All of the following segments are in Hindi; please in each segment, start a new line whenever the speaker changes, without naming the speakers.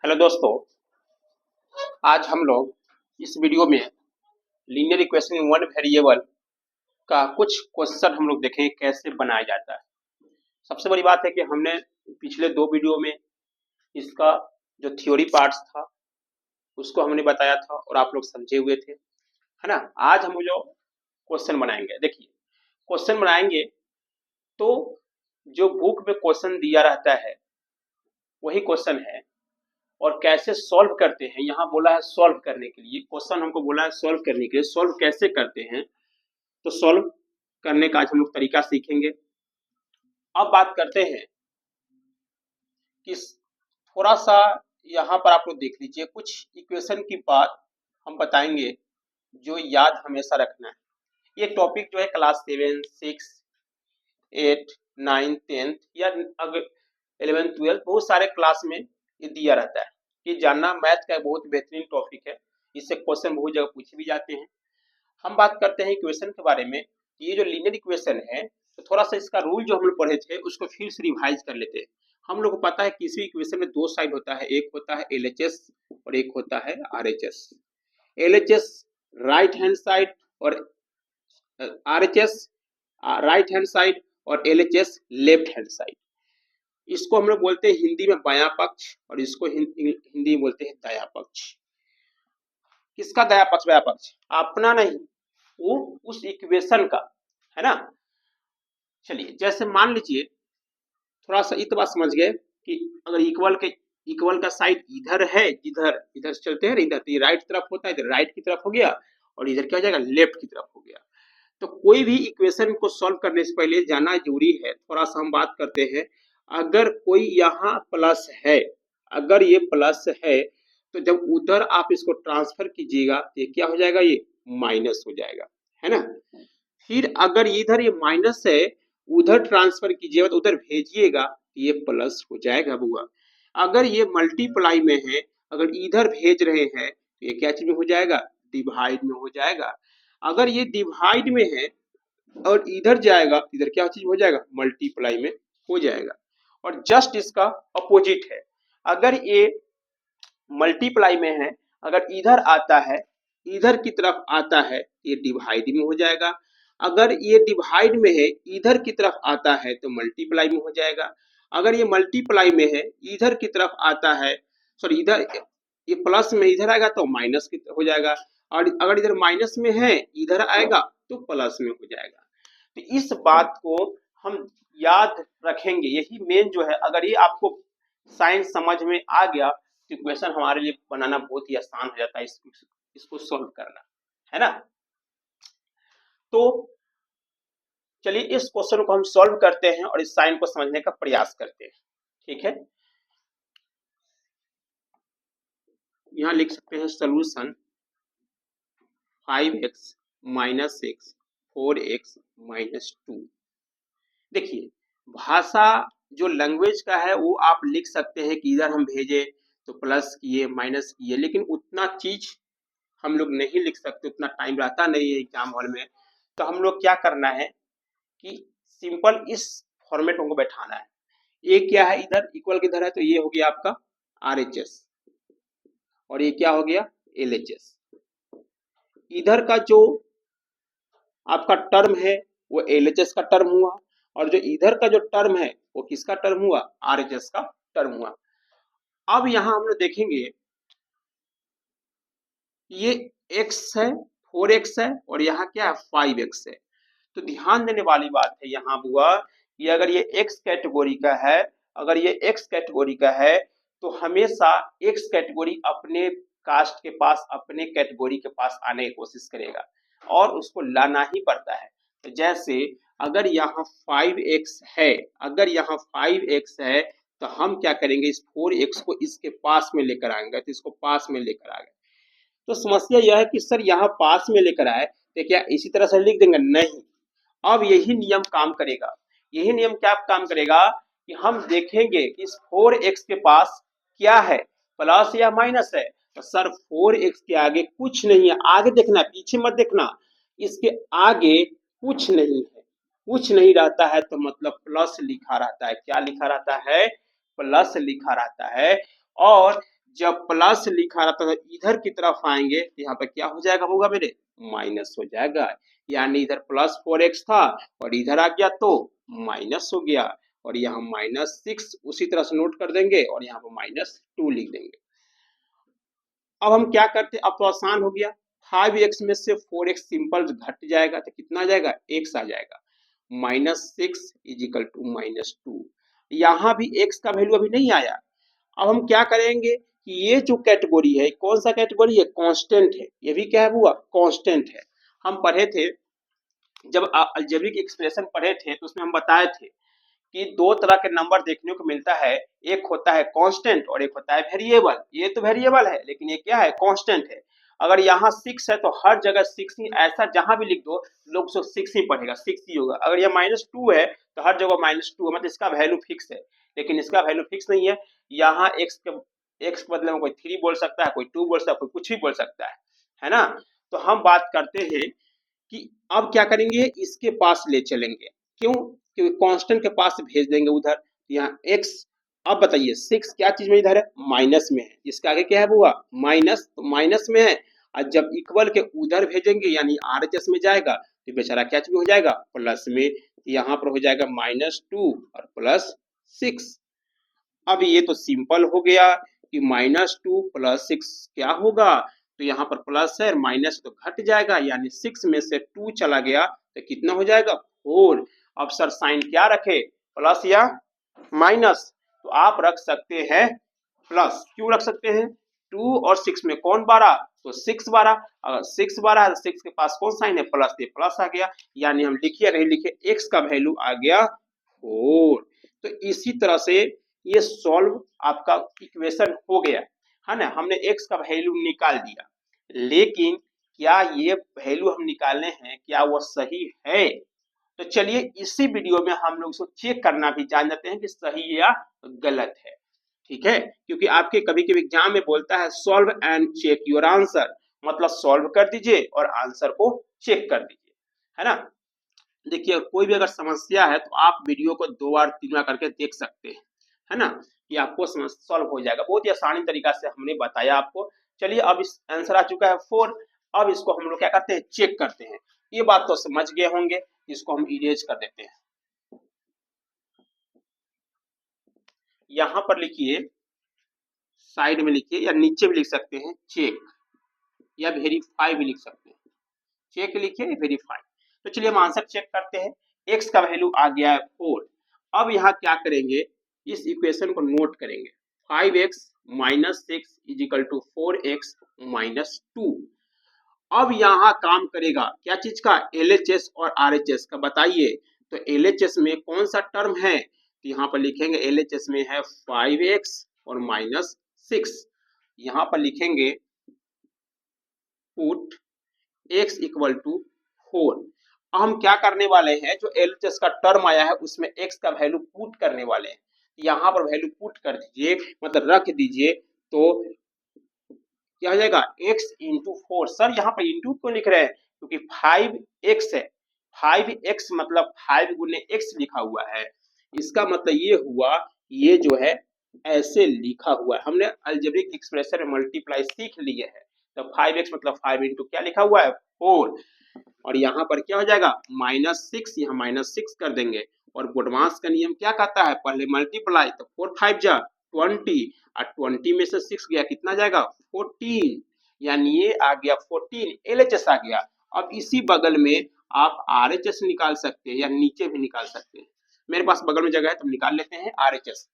हेलो दोस्तों, आज हम लोग इस वीडियो में linear equation in one variable का कुछ क्वेश्चन हम लोग देखेंगे कैसे बनाया जाता है। सबसे बड़ी बात है कि हमने पिछले दो वीडियो में इसका जो थ्योरी पार्ट्स था उसको हमने बताया था और आप लोग समझे हुए थे, है ना। आज हम जो क्वेश्चन बनाएंगे, देखिए क्वेश्चन बनाएंगे तो जो बुक में क्वेश्चन दिया रहता है वही क्वेश्चन है और कैसे सॉल्व करते हैं। यहाँ बोला है सॉल्व करने के लिए, क्वेश्चन हमको बोला है सॉल्व करने के लिए। सॉल्व कैसे करते हैं तो सॉल्व करने का आज हम लोग तरीका सीखेंगे। अब बात करते हैं कि थोड़ा सा यहाँ पर आप लोग देख लीजिए, कुछ इक्वेशन की बात हम बताएंगे जो याद हमेशा रखना है। ये टॉपिक जो है क्लास 7, 6, 8, 9, 10 या अगर 11, 12 बहुत सारे क्लास में ये दिया रहता है। ये जानना मैथ का बहुत बेहतरीन टॉपिक है, इससे क्वेश्चन बहुत जगह पूछे भी जाते हैं। हम बात करते हैं इक्वेशन के बारे में। ये जो लीनियर इक्वेशन है तो थोड़ा सा इसका रूल जो हम लोग पढ़े थे उसको फिर से रिवाइज कर लेते हैं। हम लोग को पता है किसी इक्वेशन में दो साइड होता है, एक होता है LHS और एक होता है RHS। LHS right hand side और RHS राइट हैंड साइड और LHS लेफ्ट हैंड साइड। इसको हम लोग बोलते हैं हिंदी में बायां पक्ष और इसको हिंदी में बोलते हैं दायां पक्ष। किसका दायां पक्ष? बायां पक्ष अपना नहीं, वो उस इक्वेशन का, है ना। चलिए जैसे मान लीजिए, थोड़ा सा इतना बात समझ गए कि अगर इक्वल का साइड इधर है, इधर इधर से चलते हैं, इधर तो ये राइट तरफ होता है, इधर राइट की तरफ हो गया और इधर क्या हो जाएगा, लेफ्ट की तरफ हो गया। तो कोई भी इक्वेशन को सॉल्व करने से पहले जानना जरूरी है। थोड़ा सा हम बात करते हैं, अगर कोई यहाँ प्लस है, अगर ये प्लस है तो जब उधर आप इसको ट्रांसफर कीजिएगा तो ये क्या हो जाएगा, ये माइनस हो जाएगा, है ना। फिर अगर इधर ये माइनस है, उधर ट्रांसफर कीजिएगा तो उधर भेजिएगा तो ये प्लस हो जाएगा बुआ। अगर ये मल्टीप्लाई में है, अगर इधर भेज रहे हैं तो ये क्या चीज में हो जाएगा, डिवाइड में हो जाएगा। अगर ये डिवाइड में है और इधर जाएगा, इधर क्या चीज हो जाएगा, मल्टीप्लाई में हो जाएगा। और जस्ट इसका अपोजिट है, अगर ये मल्टीप्लाई में है, अगर इधर आता है, इधर की तरफ आता है, ये डिवाइड में हो जाएगा। अगर ये डिवाइड में है, इधर की तरफ आता है तो मल्टीप्लाई में हो जाएगा। अगर ये मल्टीप्लाई में है, इधर की तरफ आता है, सॉरी इधर ये प्लस में इधर आएगा तो माइनस की हो जाएगा। और अगर इधर माइनस में है, इधर आएगा तो प्लस में हो जाएगा। तो इस बात को हम याद रखेंगे, यही मेन जो है। अगर ये आपको साइंस समझ में आ गया तो इक्वेशन हमारे लिए बनाना बहुत ही आसान हो जाता है, इसको सॉल्व करना, है ना। तो चलिए इस क्वेश्चन को हम सॉल्व करते हैं और इस साइन को समझने का प्रयास करते हैं, ठीक है। यहां लिख सकते हैं solution 5x minus 6 4x minus 2। देखिए भाषा जो लैंग्वेज का है वो आप लिख सकते हैं कि इधर हम भेजे तो प्लस किए माइनस किए, लेकिन उतना चीज हम लोग नहीं लिख सकते, उतना टाइम रहता नहीं है एग्जाम हॉल में। तो हम लोग क्या करना है कि सिंपल इस फॉर्मेट को बैठाना है। ये क्या है, इधर इक्वल किधर है तो ये हो गया आपका RHS और ये क्या हो गया LHS। इधर का जो आपका टर्म है वो LHS का टर्म हुआ और जो इधर का जो टर्म है वो किसका टर्म हुआ, RHS का टर्म हुआ। अब यहां हम लोग देखेंगे ये x है, 4x है और यहाँ क्या है 5x है। तो ध्यान देने वाली बात है यहाँ बुआ कि अगर ये x कैटेगरी का है, अगर ये x कैटेगरी का है तो हमेशा x कैटेगरी अपने कास्ट के पास, अपने कैटेगरी के पास आने की कोशिश करेगा और उसको लाना ही पड़ता है। तो जैसे अगर यहाँ 5x है, अगर यहाँ 5x है तो हम क्या करेंगे, इस 4x को इसके पास में लेकर आएंगे, तो इसको पास में लेकर आ गए। तो समस्या यह है कि सर यहाँ पास में लेकर आए तो क्या इसी तरह से लिख देंगे, नहीं। अब यही नियम काम करेगा। यही नियम क्या काम करेगा कि हम देखेंगे कि इस 4x के पास क्या है, प्लस या माइनस है। तो सर 4x के आगे कुछ नहीं है, आगे देखना, पीछे मत देखना, इसके आगे कुछ नहीं है, कुछ नहीं रहता है तो मतलब प्लस लिखा रहता है। क्या लिखा रहता है, प्लस लिखा रहता है। और जब प्लस लिखा रहता है तो इधर की तरफ आएंगे तो यहाँ पे क्या हो जाएगा होगा मेरे, माइनस हो जाएगा। यानी इधर +4x था और इधर आ गया तो माइनस हो गया, और यहाँ -6 उसी तरह से नोट कर देंगे और यहाँ पर -2 लिख देंगे। अब हम क्या करते हैं, अब तो आसान हो गया, 5x में से 4x सिंपल घट जाएगा तो कितना आ जाएगा, x आ जाएगा। -6 इजिकल टू -2। यहाँ भी x का वैल्यू अभी नहीं आया। अब हम क्या करेंगे कि ये जो कैटेगरी है कौन सा कैटेगरी है, कांस्टेंट है। ये भी क्या है हुआ, कांस्टेंट है। हम पढ़े थे जब अलजेब्रिक एक्सप्रेशन पढ़े थे तो उसमें हम बताए थे कि दो तरह के नंबर देखने को मिलता है, एक होता है कांस्टेंट और एक होता है वेरिएबल। ये तो वेरिएबल है लेकिन ये क्या है, कांस्टेंट है। अगर यहाँ 6 है तो हर जगह 6 ही, ऐसा जहां भी लिख दो लोग 6 ही पढ़ेगा, 6 ही होगा। अगर यह -2 है तो हर जगह -2 है, मतलब इसका वैल्यू फिक्स है। लेकिन इसका वैल्यू फिक्स नहीं है। यहाँ एक्स के बदले में कोई 3 बोल सकता है, कोई 2 बोल सकता है, कोई कुछ भी बोल सकता है ना। तो हम बात करते हैं कि अब क्या करेंगे, इसके पास ले चलेंगे। क्यों, क्योंकि कांस्टेंट के पास भेज देंगे उधर। यहाँ x, अब बताइए 6 क्या चीज में इधर है, माइनस में है। इसके आगे क्या है बुआ, माइनस, तो माइनस में है। और जब इक्वल के उधर भेजेंगे यानी RHS में जाएगा तो बेचारा क्या चीज हो जाएगा, प्लस में। यहाँ पर हो जाएगा -2 और +6। अब ये तो सिंपल हो गया कि -2 + 6 क्या होगा, तो यहाँ पर प्लस है, माइनस तो घट जाएगा, यानी 6 में से 2 चला गया तो कितना हो जाएगा, 4। अब सर साइन क्या रखे, प्लस या माइनस, तो आप रख सकते हैं प्लस। क्यों रख सकते हैं, 2 और 6 में कौन 12, तो 6 12। अगर 6 12 है तो 6 के पास कौन साइन है, प्लस, ये प्लस आ गया। यानी हम लिखिए नहीं लिखे, x का वैल्यू आ गया 4। तो इसी तरह से ये सॉल्व आपका इक्वेशन हो गया है ना। हमने x का वैल्यू निकाल दिया, लेकिन क्या ये वैल्यू हम निकालने हैं क्या वो सही है, तो चलिए इसी वीडियो में हम लोग इसको चेक करना भी जान जाते हैं कि सही या गलत है। ठीक है, क्योंकि आपके कभी कभी एग्जाम में बोलता है solve and check your answer, मतलब सॉल्व कर दीजिए और आंसर को चेक कर दीजिए, है ना। देखिए कोई भी अगर समस्या है तो आप वीडियो को 2 बार 3 बार करके देख सकते हैं, है ना, कि आपको समस्या सॉल्व हो जाएगा। बहुत ही आसानी तरीका से हमने बताया आपको। चलिए अब इस आंसर आ चुका है 4। अब इसको हम लोग क्या करते हैं, चेक करते हैं। ये बात तो समझ गए होंगे, इसको हम इरेज कर देते हैं। यहां पर लिखिए, साइड में लिखिए या नीचे भी लिख सकते हैं चेक या वेरीफाई भी लिख सकते हैं। चेक लिखिए, वेरीफाई। तो चलिए हम आंसर चेक करते हैं। x का वैल्यू आ गया है 4। अब यहाँ क्या करेंगे, इस इक्वेशन को नोट करेंगे। 5x - 6 = 4x - 2। अब यहाँ काम करेगा क्या चीज का, LHS और RHS का, बताइए। तो LHS में कौन सा टर्म है, तो यहाँ पर लिखेंगे LHS में है 5x और -6। यहाँ पर लिखेंगे पुट x = 4। हम क्या करने वाले हैं, जो LHS का टर्म आया है उसमें x का वैल्यू पुट करने वाले हैं। यहाँ पर वैल्यू पुट कर दीजिए, मतलब रख दीजिए, तो क्या हो जाएगा, x × 4। सर यहाँ पर इंटू क्यों लिख रहे हैं, क्योंकि 5x है। 5x मतलब 5 × x लिखा हुआ है। इसका मतलब ये हुआ, ये जो है ऐसे लिखा हुआ है। हमने अलजेब्रिक एक्सप्रेशन में मल्टीप्लाई सीख लिए है। तो 5x मतलब 5 × क्या लिखा हुआ है, 4। और यहाँ पर क्या हो जाएगा, -6, यहाँ -6 कर देंगे। और बोडमास का नियम क्या कहता है, पहले मल्टीप्लाई, तो 4 5 जा 20, और 20 में से 6 गया कितना जाएगा, 14। यानी ये आ गया 14, LHS आ गया। अब इसी बगल में आप RHS निकाल सकते हैं या नीचे भी निकाल सकते हैं। मेरे पास बगल में जगह है तो निकाल लेते हैं RHS।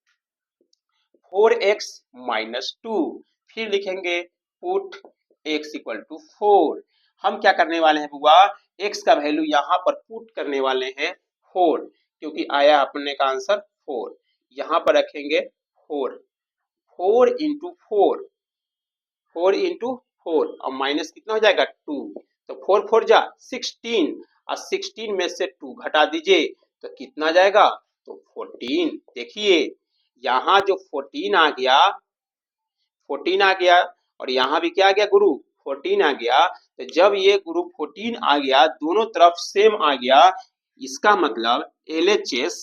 4x - 2, फिर लिखेंगे पुट x = 4। हम क्या करने वाले हैं बुआ, x का वैल्यू यहाँ पर पुट करने वाले हैं 4, क्योंकि आया अपने का आंसर 4। यहाँ पर रखेंगे 4, 4 × 4, 4 × 4, और माइनस कितना हो जाएगा, 2। तो 4 4 जा 16, और 16 में से 2 घटा दीजिए तो कितना जाएगा, तो 14। देखिए यहाँ जो 14 आ गया, 14 आ गया, और यहाँ भी क्या आ गया गुरु, 14 आ गया। तो जब ये गुरु 14 आ गया, दोनों तरफ सेम आ गया, इसका मतलब LHS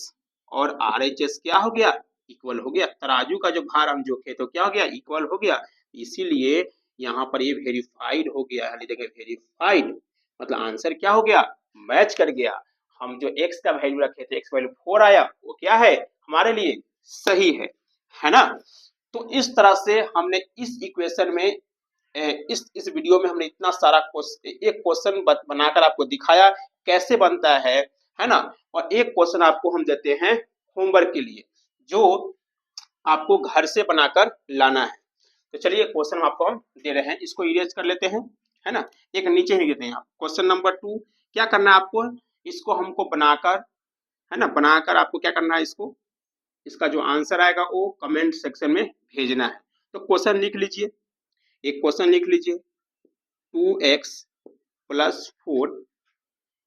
और RHS क्या हो गया, इक्वल हो गया, तराजू का जो भार हम जोखे तो क्या हो गया, इक्वल हो गया। इसीलिए यहाँ पर ये वेरीफाइड हो गया है, देखिए वेरीफाइड मतलब आंसर क्या हो गया, मैच कर गया। हम जो x का वैल्यू रखे थे, x वैल्यू 4 आया, वो क्या है हमारे लिए सही है ना। तो इस तरह से हमने इस इक्वेशन में इस वीडियो में हमने इतना सारा एक क्वेश्चन बनाकर आपको दिखाया कैसे बनता है ना। और एक क्वेश्चन आपको हम देते हैं होमवर्क के लिए, जो आपको घर से बनाकर लाना है। तो चलिए क्वेश्चन आपको हम दे रहे हैं, इसको इरेज कर लेते हैं, है ना। एक नीचे ही देते हैं आप, क्वेश्चन नंबर 2 क्या करना है आपको, इसको हमको बनाकर, है ना, बनाकर आपको क्या करना है, इसका जो आंसर आएगा वो कमेंट सेक्शन में भेजना है। तो क्वेश्चन लिख लीजिए, एक क्वेश्चन लिख लीजिए, 2x + 4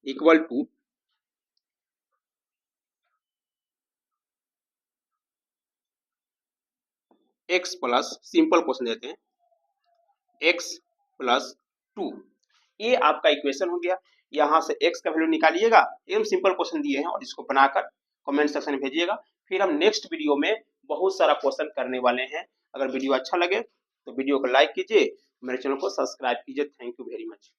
= x plus, simple question देते हैं, x + 2, ये आपका इक्वेशन हो गया। यहाँ से x का वैल्यू निकालिएगा, एकदम सिंपल क्वेश्चन दिए हैं, और इसको बनाकर कमेंट सेक्शन में भेजिएगा। फिर हम नेक्स्ट वीडियो में बहुत सारा क्वेश्चन करने वाले हैं। अगर वीडियो अच्छा लगे तो वीडियो को लाइक कीजिए, मेरे चैनल को सब्सक्राइब कीजिए। Thank you very much.